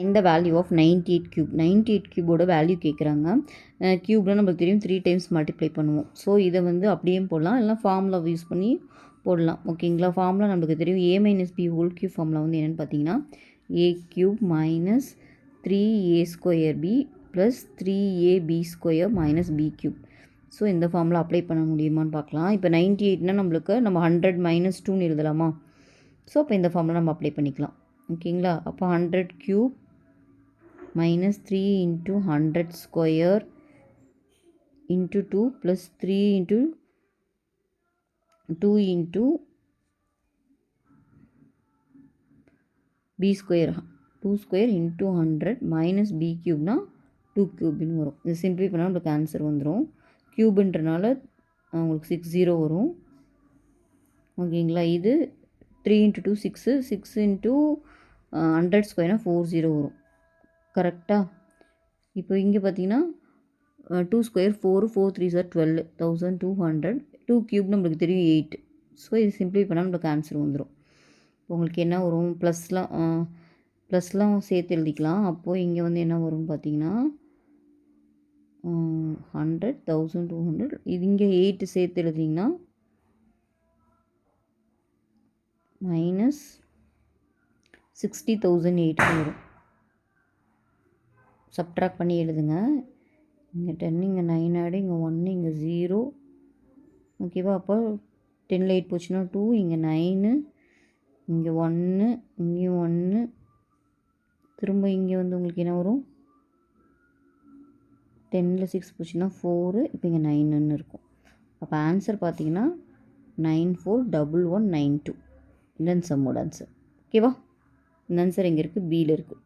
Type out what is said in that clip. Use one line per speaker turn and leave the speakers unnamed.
இந்த value of 98 cube 98 கியூபோட value கேட்குறாங்க. கியூப்லாம் நம்மளுக்கு தெரியும் 3 டைம்ஸ் மல்டிப்ளை பண்ணுவோம். ஸோ இதை வந்து அப்படியே போடலாம், இல்லைனா ஃபார்முலா யூஸ் பண்ணி போடலாம். ஓகேங்களா? ஃபார்முலா நம்மளுக்கு தெரியும் a minus B whole cube formula வந்து என்னென்னு பார்த்தீங்கன்னா a cube minus 3a square B plus 3ab square minus b cube. So இந்த ஃபார்முலா அப்ளை பண்ண முடியுமான்னு பார்க்கலாம். இப்போ 98னா நம்மளுக்கு நம்ம 100 மைனஸ் 2ன்னு எழுதலாமா? ஸோ அப்போ இந்த ஃபார்முலா நம்ம அப்ளை பண்ணிக்கலாம். ஓகேங்களா? அப்போ 100 cube minus 3 into 100 square into 2 plus 3 into 2 into b square 2 square into 100 minus b cube na 2 cube ன்னு வரும். இது சிம்பிளை பண்ணால் நம்மளுக்கு ஆன்சர் வந்துடும். க்யூப்ன்றனால உங்களுக்கு 60 வரும். ஓகேங்களா? இது 3 into 2 6 6 into 100 ஸ்கொயர்னா 40 வரும். கரெக்டாக? இப்போ இங்கே பார்த்தீங்கன்னா 2 ஸ்கொயர் 4 4 3 சார் 12 1200 2 க்யூப் நம்மளுக்கு தெரியும் 8. ஸோ இது சிம்பிளை பண்ணால் நம்மளுக்கு ஆன்சர் வந்துடும். உங்களுக்கு என்ன வரும்? ப்ளஸ்லாம் சேர்த்து எழுதிக்கலாம். அப்போது இங்கே வந்து என்ன வரும்னு பார்த்தீங்கன்னா 100 1200 இது இங்கே 8 சேர்த்து எழுதிங்கன்னா மைனஸ் 60,008 வரும். சப்ட்ராக்ட் பண்ணி எழுதுங்க. இங்கே 10 இங்கே 9 ஆடு, இங்கே 1 இங்கே 0. ஓகேவா? அப்போ 10ல் 8 போச்சுன்னா 2, இங்கே 9, இங்கே 1, இங்கேயும் 1, திரும்ப இங்கே வந்து உங்களுக்கு என்ன வரும்? 10ல் 6 போச்சுன்னா 4, இப்போ இங்கே 9ன்னு இருக்கும். அப்போ ஆன்சர் பார்த்தீங்கன்னா 941192. இதுதான் சம்மோட ஆன்சர். ஓகேவா? இந்த ஆன்சர் எங்கே இருக்குது? பியில் இருக்குது.